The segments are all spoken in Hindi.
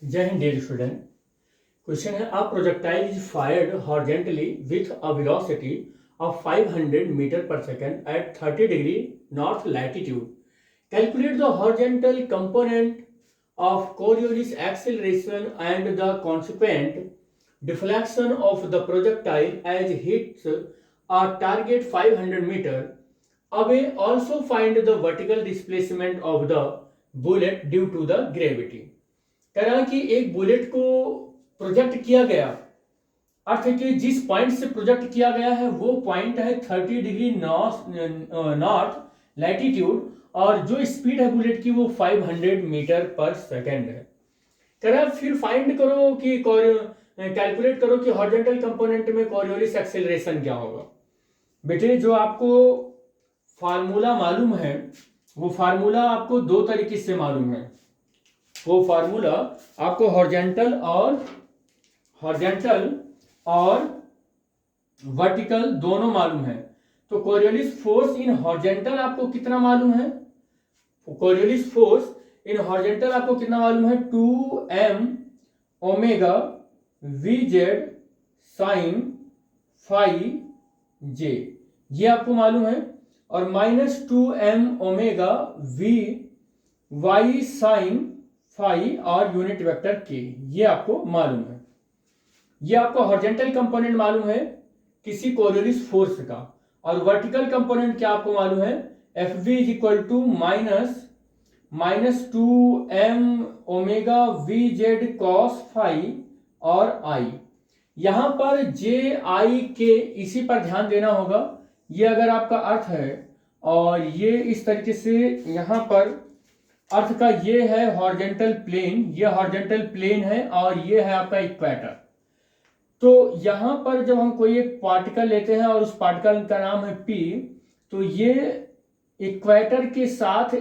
जय हिंद डियर स्टूडेंट। क्वेश्चन है a projectile is fired horizontally with a velocity of 500 metre per second at 30 degree north latitude. Calculate the horizontal component of Coriolis acceleration and the consequent deflection of the projectile as hits a target 500 meter away. Also find the vertical displacement of the bullet due to the gravity. कह रहा है कि एक बुलेट को प्रोजेक्ट किया गया, अर्थ है कि जिस पॉइंट से प्रोजेक्ट किया गया है वो पॉइंट है 30 डिग्री नॉर्थ लैटिट्यूड और जो स्पीड है बुलेट की वो 500 मीटर पर सेकेंड है। कह रहा है फिर फाइंड करो कि कैलकुलेट करो कि हॉरिजॉन्टल कंपोनेंट में कोरियोलिस एक्सेलरेशन क्या होगा। बेटे जो आपको फार्मूला मालूम है वो फार्मूला आपको दो तरीके से मालूम है। वो फार्मूला आपको हॉरिजॉन्टल और वर्टिकल दोनों मालूम है। तो कोरियोलिस फोर्स इन हॉरिजॉन्टल आपको कितना मालूम है? कोरियोलिस फोर्स इन हॉरिजॉन्टल आपको कितना मालूम है? 2m omega vz sine phi j, ये आपको मालूम है, और -2m omega v y sine phi और यूनिट वेक्टर k, ये आपको मालूम है। ये आपको हॉरिजॉन्टल कंपोनेंट मालूम है किसी कोरियोलिस फोर्स का, और वर्टिकल कंपोनेंट क्या आपको मालूम है? Fv is equal to -2m omega vz cos phi और i। यहां पर j i k इसी पर ध्यान देना होगा। ये अगर आपका अर्थ है और ये इस तरीके से यहां पर अर्थ का ये है हॉरिजॉन्टल प्लेन, ये हॉरिजॉन्टल प्लेन है और ये है आपका इक्वेटर। तो यहां पर जब हम कोई एक पार्टिकल लेते हैं और उस पार्टिकल का नाम है P, तो ये इक्वेटर के साथ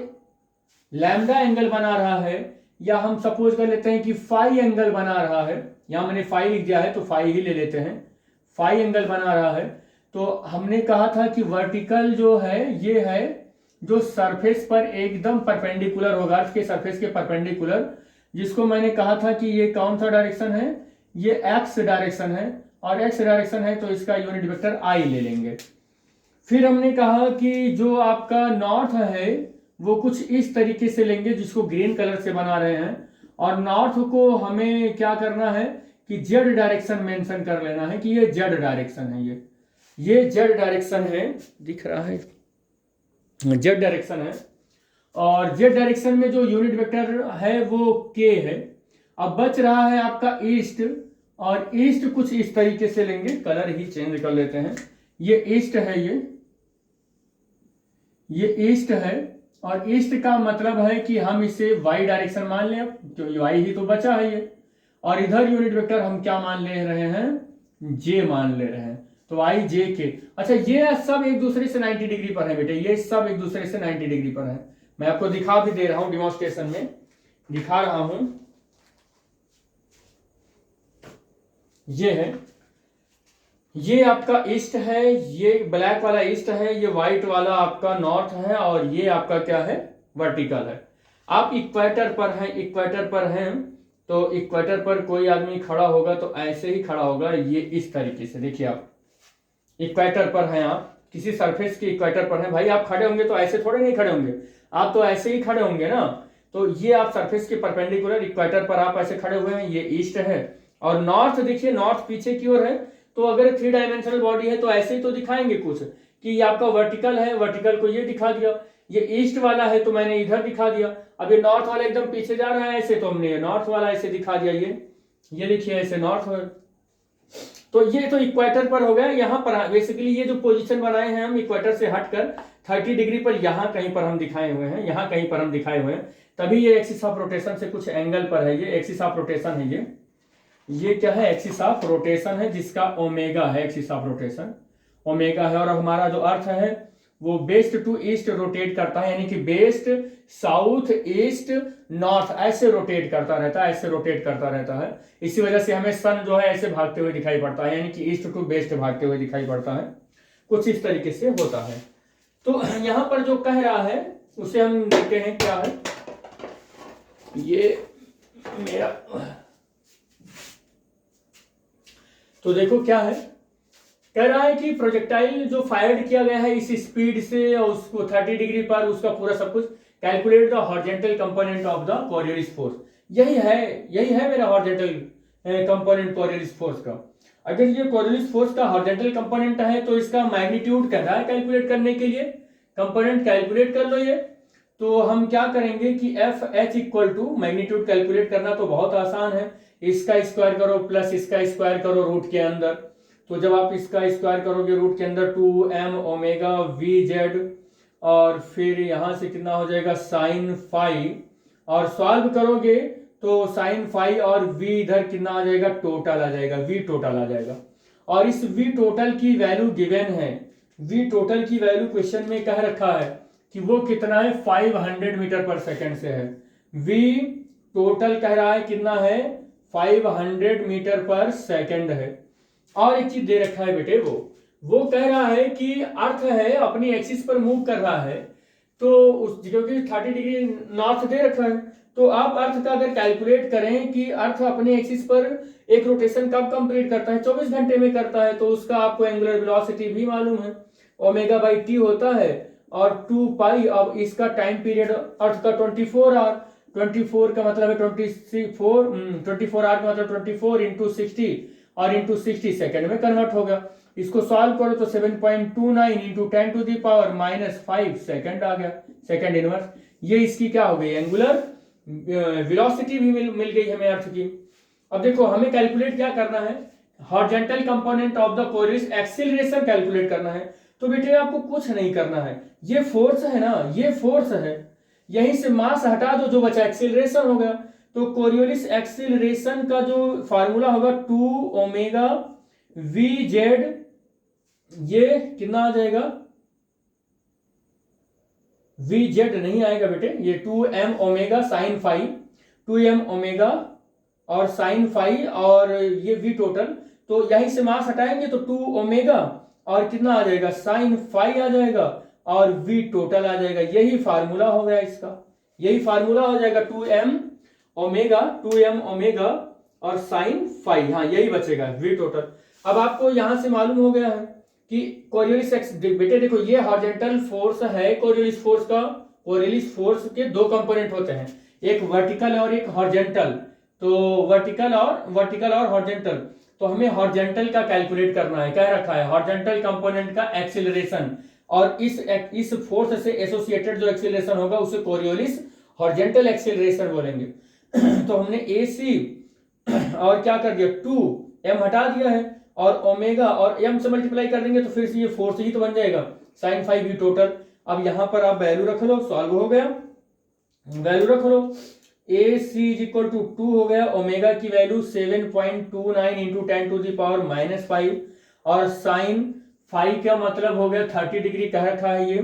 लैम्डा एंगल बना रहा है, या हम सपोज कर लेते हैं कि फाई एंगल बना रहा है। यहां मैंने फाई लिख दिया है तो फाई ही ले लेते हैं, फाई एंगल बना रहा है। तो हमने कहा था कि वर्टिकल जो है ये है जो सरफेस पर एकदम परपेंडिकुलर होगा, अर्थ के सरफेस के परपेंडिकुलर, जिसको मैंने कहा था कि ये कौन सा डायरेक्शन है? ये एक्स डायरेक्शन है, और एक्स डायरेक्शन है तो इसका यूनिट वेक्टर आई ले लेंगे। फिर हमने कहा कि जो आपका नॉर्थ है वो कुछ इस तरीके से लेंगे, जिसको ग्रीन कलर से बना रहे हैं, और नॉर्थ को हमें क्या करना है कि जेड डायरेक्शन मेंशन कर लेना है कि ये जेड डायरेक्शन है, ये जेड डायरेक्शन है, दिख रहा है जेड डायरेक्शन है, और जेड डायरेक्शन में जो यूनिट वेक्टर है वो के है। अब बच रहा है आपका ईस्ट, और ईस्ट कुछ इस तरीके से लेंगे, कलर ही चेंज कर लेते हैं। ये ईस्ट है, ये ईस्ट है, और ईस्ट का मतलब है कि हम इसे वाई डायरेक्शन मान लें, क्योंकि वाई ही तो बचा है ये, और इधर यूनिट वेक्टर हम क्या मान ले रहे हैं? जे मान ले रहे हैं, तो आई जे के। अच्छा, ये सब एक दूसरे से 90 डिग्री पर है बेटे, ये सब एक दूसरे से 90 डिग्री पर है। मैं आपको दिखा भी दे रहा हूं, डिमॉन्स्ट्रेशन में दिखा रहा हूं। ये है, ये आपका ईस्ट है, ये ब्लैक वाला ईस्ट है, ये व्हाइट वाला आपका नॉर्थ है, और ये आपका क्या है? वर्टिकल है। आप इक्वेटर पर हैं, तो इक्वेटर पर कोई आदमी खड़ा होगा तो ऐसे ही खड़ा होगा, ये इस तरीके से। देखिए आप इक्वेटर पर हैं, आप किसी सरफेस के इक्वेटर पर हैं। भाई आप खड़े होंगे तो ऐसे थोड़े नहीं खड़े होंगे, आप तो ऐसे ही खड़े होंगे ना। तो ये आप सरफेस के परपेंडिकुलर इक्वेटर पर आप ऐसे खड़े हुए हैं, ये ईस्ट है। और नॉर्थ देखिए, नॉर्थ पीछे की ओर है, तो अगर 3 डायमेंशनल बॉडी है तो ऐसे ही तो दिखाएंगे कुछ कि ये आपका वर्टिकल है, वर्टिकल को ये दिखा दिया, ये ईस्ट वाला है तो मैंने इधर दिखा दिया। अब ये नॉर्थ वाला एकदम पीछे जा रहा है ऐसे, तो हमने ये नॉर्थ वाला ऐसे दिखा दिया, ये देखिए ऐसे नॉर्थ है। तो ये तो इक्वेटर पर हो गया। यहाँ पर बेसिकली ये जो पोजीशन बनाए हैं हम इक्वेटर से हटकर 30 डिग्री पर यहाँ कहीं पर हम दिखाए हुए हैं, यहाँ कहीं पर हम दिखाए हुए हैं, तभी ये एक्सिस ऑफ रोटेशन से कुछ एंगल पर है। ये एक्सिस ऑफ रोटेशन है, ये क्या है? एक्सिस ऑफ रोटेशन है, जिसका ओमेगा है, एक्सिस ऑफ रोटेशन ओमेगा है। और हमारा जो अर्थ है वो वेस्ट टू ईस्ट रोटेट करता है, यानी कि वेस्ट साउथ ईस्ट नॉर्थ ऐसे रोटेट करता रहता है, ऐसे रोटेट करता रहता है। इसी वजह से हमें सन जो है ऐसे भागते हुए दिखाई पड़ता है, यानी कि ईस्ट टू वेस्ट भागते हुए दिखाई पड़ता है, कुछ इस तरीके से होता है। तो यहां पर जो कह रहा है उसे हम देखते हैं क्या है। ये मेरा तो देखो क्या है, कह रहा है कि प्रोजेक्टाइल जो फायर्ड किया गया है इस स्पीड से और उसको 30 डिग्री पर, उसका पूरा सब कुछ calculate the horizontal component of the Coriolis force. यही है मेरा हॉरिजॉन्टल कंपोनेंट कोरियोलिस फोर्स का। अगर ये कोरियोलिस फोर्स का हॉरिजॉन्टल कंपोनेंट है तो इसका मैग्नीट्यूड कर रहा है कैलकुलेट करने के लिए, कंपोनेंट कैलकुलेट कर लो ये। तो हम क्या करेंगे कि F H equal to, magnitude calculate करना तो बहुत आसान है, इसका स्क्वायर करो प्लस इसका स्क्वायर करो रूट के अंदर। तो जब आप इसका स्क्वायर करोगे रूट के अंदर 2m ओमेगा वी जेड, और फिर यहां से कितना हो जाएगा साइन फाई, और सॉल्व करोगे तो साइन फाई और v इधर कितना आ जाएगा, टोटल आ जाएगा, v टोटल आ जाएगा। और इस v टोटल की वैल्यू गिवन है, v टोटल की वैल्यू क्वेश्चन में कह रखा है कि वो कितना है, 500 मीटर पर सेकंड से है। v टोटल कह रहा है कितना है, 500 मीटर पर सेकंड है। और एक चीज दे रखा है बेटे, वो कह रहा है कि अर्थ है अपनी एक्सिस पर मूव कर रहा है, तो उस क्योंकि 30 डिग्री नॉर्थ दे रखा है, तो आप अर्थ का अगर कैलकुलेट करें कि अर्थ अपने एक्सिस पर एक रोटेशन कब कंप्लीट करता है, 24 घंटे में करता है, तो उसका आपको एंगुलर वेलोसिटी भी मालूम है, ओमेगा बाई टी होता है, और 2 पाई। अब इसका टाइम पीरियड अर्थ का 24 आवर, 24 का मतलब है 24 आवर का मतलब 24 इंटू 60 और इंटू 60 सेकेंड में कन्वर्ट होगा। इसको सॉल्व करो तो 7.29 into 10 to the power -5 second आ गया, सेकेंड इनवर्स। ये इसकी क्या हो गई, एंगुलर वेलोसिटी भी मिल गई हमें अर्थ की। अब देखो हमें कैलकुलेट क्या करना है, horizontal component of the Coriolis acceleration calculate करना है। तो बेटे आपको कुछ नहीं करना है, ये फोर्स है ना, ये फोर्स है, यहीं से मास हटा दो, जो बचा एक्सीलरेशन हो गया। तो कोरियोलिस एक्सीलरेशन का जो फार्मूला होगा 2 ओमेगा वी जेड, ये कितना आ जाएगा, वी जेड नहीं आएगा बेटे, ये 2m omega sine phi, 2m omega और साइन फाई, और ये v टोटल। तो यहीं से मास हटाएंगे तो 2 ओमेगा और कितना आ जाएगा, साइन फाई आ जाएगा, और v टोटल आ जाएगा। यही फार्मूला हो गया इसका, यही फार्मूला हो जाएगा 2m ओमेगा और साइन फाई, हाँ यही बचेगा v टोटल। अब आपको यहां से मालूम हो गया है कि कोरियोलिस बेटे देखो ये हॉरिजॉन्टल फोर्स है, कोरियोलिस फोर्स का, कोरियोलिस फोर्स के दो कंपोनेंट होते हैं, एक वर्टिकल और एक हॉरिजॉन्टल। तो वर्टिकल और हॉरिजॉन्टल, तो हमें हॉरिजॉन्टल का कैलकुलेट करना है, क्या रखा है, हॉरिजॉन्टल कंपोनेंट का एक्सीलरेशन, और इस फोर्स से एसोसिएटेड जो एक्सीलरेशन होगा उसे कोरियोलिस हॉरिजॉन्टल एक्सीलरेशन बोलेंगे। तो हमने ए सी और क्या कर दिया, 2m हटा दिया है, और ओमेगा और m से मल्टीप्लाई कर देंगे तो फिर से ये फोर्स ही तो बन जाएगा, साइन फाई वी टोटल। अब यहां पर आप वैल्यू रख लो, सॉल्व हो गया, वैल्यू रख लो, A C is equal to 2 हो गया, ओमेगा की value 7.29 into 10 to the power -5, और साइन फाई का मतलब हो गया 30 डिग्री कह रखा है ये,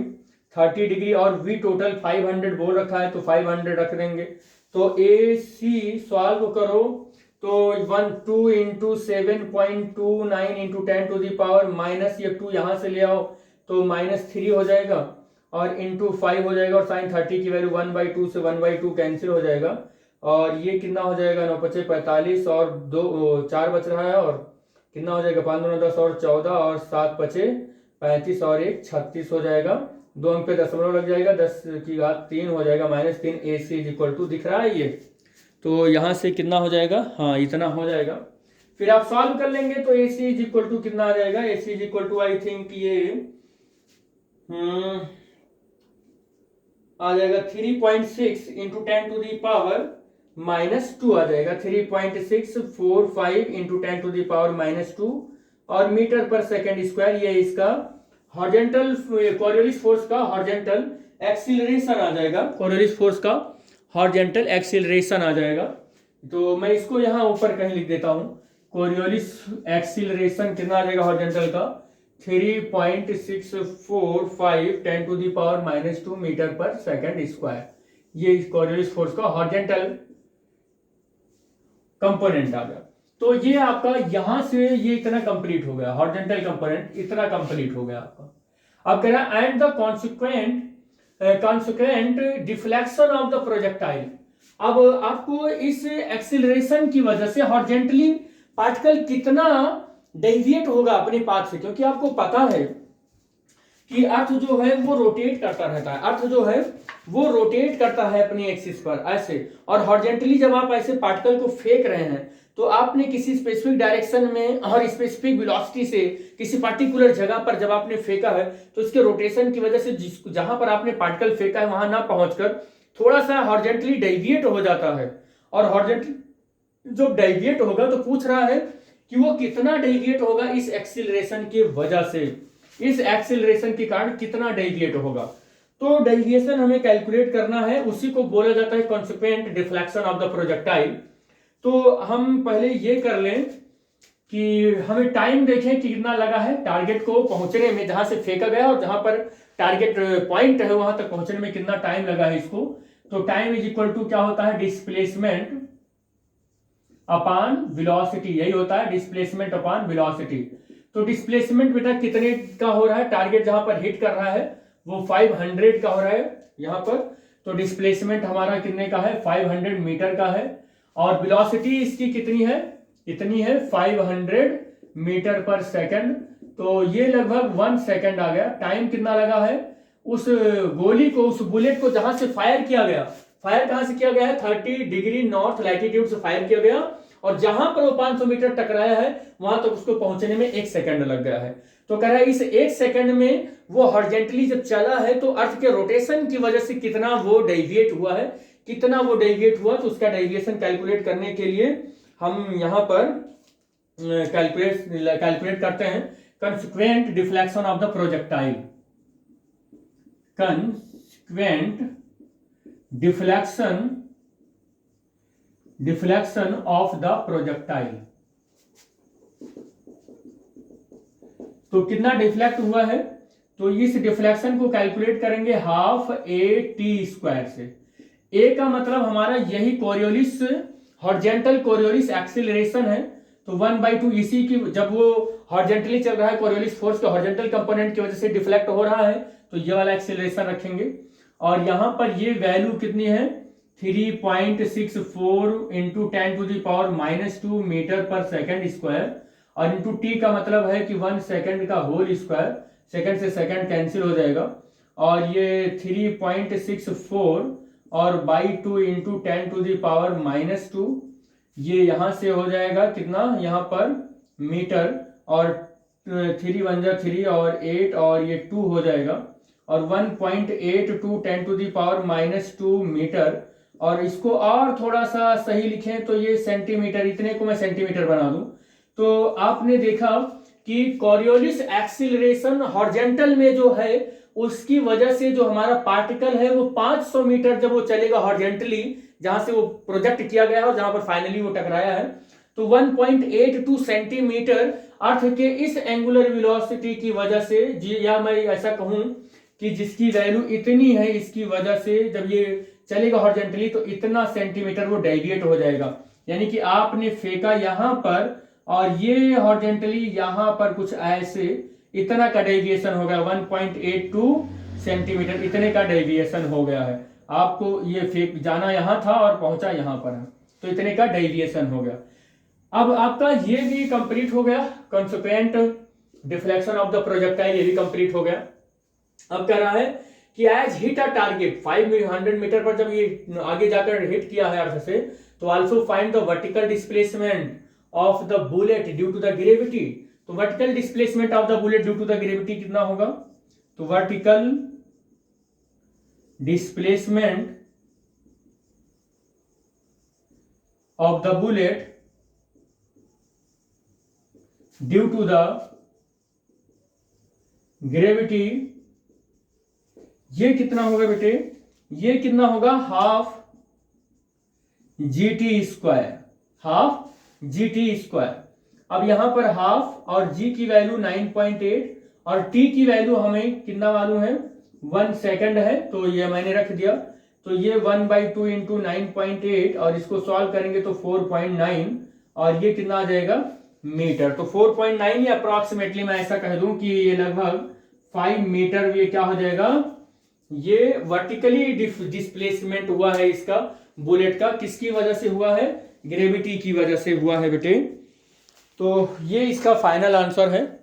30 डिग्री, और वी टोटल 500 बोल रखा है तो 500 रख देंगे। तो ए सी सॉल्व करो तो 2 into 7.29 into 10 to the power minus, ये 2 यहां से ले आओ तो -3 हो जाएगा, और इंटू 5 हो जाएगा, और साइन 30 की वैल्यू 1/2 से 1/2 कैंसिल हो जाएगा, और ये कितना हो जाएगा, 9 × 5 = 45, और 4 बच रहा है, और कितना हो जाएगा, 5 × 2 = 10 और 14, और 7 × 5 = 35 और 1 36 हो जाएगा, 2 अंक पे दशमलव लग जाएगा, 10⁻³ हो जाएगा, -3। ए सी इज इक्वल टू दिख रहा है ये, तो यहां से कितना हो जाएगा, हाँ इतना हो जाएगा। फिर आप सॉल्व कर लेंगे तो A C is equal to कितना आ जाएगा, A C is equal to I think ये आ जाएगा 3.6 इंटू 10 टू दी पावर -2 आ जाएगा, 3.645 इंटू 10 टू दी पावर -2, और मीटर पर सेकेंड स्क्वायर, ये इसका हॉरिजॉन्टल कोरियोलिस फोर्स का हॉरिजॉन्टल एक्सीलरेशन आ जाएगा, कोरियोलिस फोर्स का हॉरिजॉन्टल एक्सीलरेशन आ जाएगा। तो मैं इसको यहाँ ऊपर कहीं लिख देता हूँ, कोरियोलिस एक्सीलरेशन कितना आ जाएगा हॉरिजॉन्टल का, 3.645 10 टू दी पावर -2 मीटर पर सेकेंड स्क्वायर, ये कोरियोलिस फोर्स का हॉरिजॉन्टल कंपोनेंट आ गया। तो ये आपका यहां से ये इतना कंप्लीट हो गया, हॉरिजॉन्टल कंपोनेंट इतना कंप्लीट हो गया आपका। अब कह रहा है and the consequent deflection of the projectile, अब आपको इस एक्सिलरेशन की वजह से हॉरिजॉन्टली पार्टिकल कितना डेविएट होगा अपने पाथ से, क्योंकि आपको पता है कि अर्थ जो है वो रोटेट करता रहता है, अर्थ जो है वो रोटेट करता है अपनी एक्सिस पर ऐसे, और हॉरिजॉन्टली जब आप ऐसे पार्टिकल को फेंक रहे हैं तो आपने किसी स्पेसिफिक डायरेक्शन में और स्पेसिफिक वेलोसिटी से किसी पर्टिकुलर जगह पर जब आपने फेंका है तो इसके रोटेशन की वजह से जहां पर आपने पार्टिकल फेंका है वहां ना पहुंचकर थोड़ा सा हॉरिजॉन्टली डेविएट हो जाता है, और हॉरिजॉन्टली जो डेविएट होगा तो पूछ रहा है कि वो कितना डेविएट होगा इस एक्सिलरेशन की वजह से, इस एक्सिलरेशन के कारण कितना डेविएट होगा। तो डेविएशन हमें कैलकुलेट करना है, उसी को बोला जाता है consequent deflection of the projectile. तो हम पहले ये कर लें कि हमें टाइम देखें कि कितना लगा है टारगेट को पहुंचने में, जहां से फेंका गया और जहां पर टारगेट पॉइंट है वहां तक पहुंचने में कितना टाइम लगा है इसको। तो टाइम इज इक्वल टू क्या होता है, डिस्प्लेसमेंट अपॉन वेलोसिटी, यही होता है डिस्प्लेसमेंट अपॉन वेलोसिटी। तो डिस्प्लेसमेंट बेटा कितने का हो रहा है, टारगेट जहां पर हिट कर रहा है वो 500 का हो रहा है यहां पर, तो डिस्प्लेसमेंट हमारा कितने का है 500 मीटर का है, और वेलोसिटी इसकी कितनी है, इतनी है 500 मीटर पर सेकंड, तो ये लगभग 1 सेकंड आ गया। टाइम कितना लगा है, उस गोली को, उस बुलेट को जहां से फायर किया गया, फायर कहां से किया गया है 30 डिग्री नॉर्थ लैटिट्यूड से फायर किया गया, और जहां पर वो 500 मीटर टकराया है वहां तक उसको पहुंचने में 1 सेकंड लग गया है। तो कह रहा है इस 1 सेकंड में वो हॉरिजॉन्टली जब चला है तो अर्थ के रोटेशन की वजह से कितना वो डेविएट हुआ है, कितना वो डेविएट हुआ, तो उसका डेविएशन कैलकुलेट करने के लिए हम यहां पर कैलकुलेट करते हैं consequent deflection of the projectile, consequent deflection of the projectile. तो कितना डिफ्लेक्ट हुआ है, तो इस डिफ्लेक्शन को कैलकुलेट करेंगे हाफ ए टी स्क्वायर से। ए का मतलब हमारा यही कोरियोलिस, हॉरिजॉन्टल कोरियोलिस एक्सीलरेशन है, तो 1/2 इसी की, जब वो हॉरिजॉन्टली चल रहा है कोरियोलिस फोर्स के हॉरिजॉन्टल कंपोनेंट की वजह से डिफ्लेक्ट हो रहा है, तो ये वाला एक्सीलरेशन रखेंगे। और यहां पर ये वैल्यू कितनी है 3.64 इंटू 10⁻⁻2 मीटर पर सेकेंड स्क्वायर, और इंटू टी का मतलब है कि 1 सेकेंड का होल स्क्वायर, सेकेंड से सेकेंड कैंसिल हो जाएगा, और ये 3.64 और बाई 2 इंटू 10⁻⁻2, ये यहां से हो जाएगा कितना यहां पर मीटर, और 3 1 जा 3 और 8 और ये 2 हो जाएगा, और 1.82 10⁻⁻2 मीटर, और इसको और थोड़ा सा सही लिखें तो ये सेंटीमीटर, इतने को मैं सेंटीमीटर बना दूं। तो आपने देखा कि कोरियोलिस एक्सीलरेशन हॉरिजॉन्टल में जो है उसकी वजह से जो हमारा पार्टिकल है वो 500 मीटर जब वो चलेगा हॉरिजॉन्टली, जहां से वो प्रोजेक्ट किया गया है और जहां पर फाइनली वो टकराया है, तो 1.82 सेंटीमीटर अर्थ के इस एंगुलर वेलोसिटी की वजह से, या मैं ऐसा कहूं कि जिसकी वैल्यू इतनी है इसकी वजह से जब ये चलेगा हॉरिजॉन्टली तो इतना सेंटीमीटर वो डेविएट हो जाएगा। यानी कि आपने फेंका यहां पर और ये हॉरिजॉन्टली यहां पर कुछ ऐसे, इतना का डेविएशन हो गया 1.82 सेंटीमीटर, इतने का डेविएशन हो गया है। आपको ये फेंक जाना यहां था और पहुंचा यहां पर है, तो इतने का डेविएशन हो गया। अब आपका ये भी कंप्लीट हो गया, consequent deflection of the projectile, ये भी कंप्लीट हो गया। अब कह रहा है कि as hit a target 500 metre पर जब ये आगे जाकर हिट किया है अर्थ से, तो also find the vertical displacement of the bullet due to the gravity. तो vertical displacement of the bullet due to the gravity कितना होगा, तो vertical displacement of the bullet due to the gravity, ये कितना होगा बेटे, ये कितना होगा half GT square, half GT square. अब यहां पर हाफ और जी की वैल्यू 9.8 और टी की वैल्यू हमें कितना मालूम है 1 सेकंड है, तो ये मैंने रख दिया। तो ये 1/2 इंटू 9.8 और इसको सॉल्व करेंगे तो 4.9, और ये कितना आ जाएगा मीटर। तो 4.9 या अप्रोक्सीमेटली मैं ऐसा कह दूं कि ये लगभग 5 मीटर, ये क्या हो जाएगा, ये वर्टिकली डिस्प्लेसमेंट हुआ है इसका, बुलेट का किसकी वजह से हुआ है? ग्रेविटी की वजह से हुआ है बेटे। तो ये इसका फाइनल आंसर है।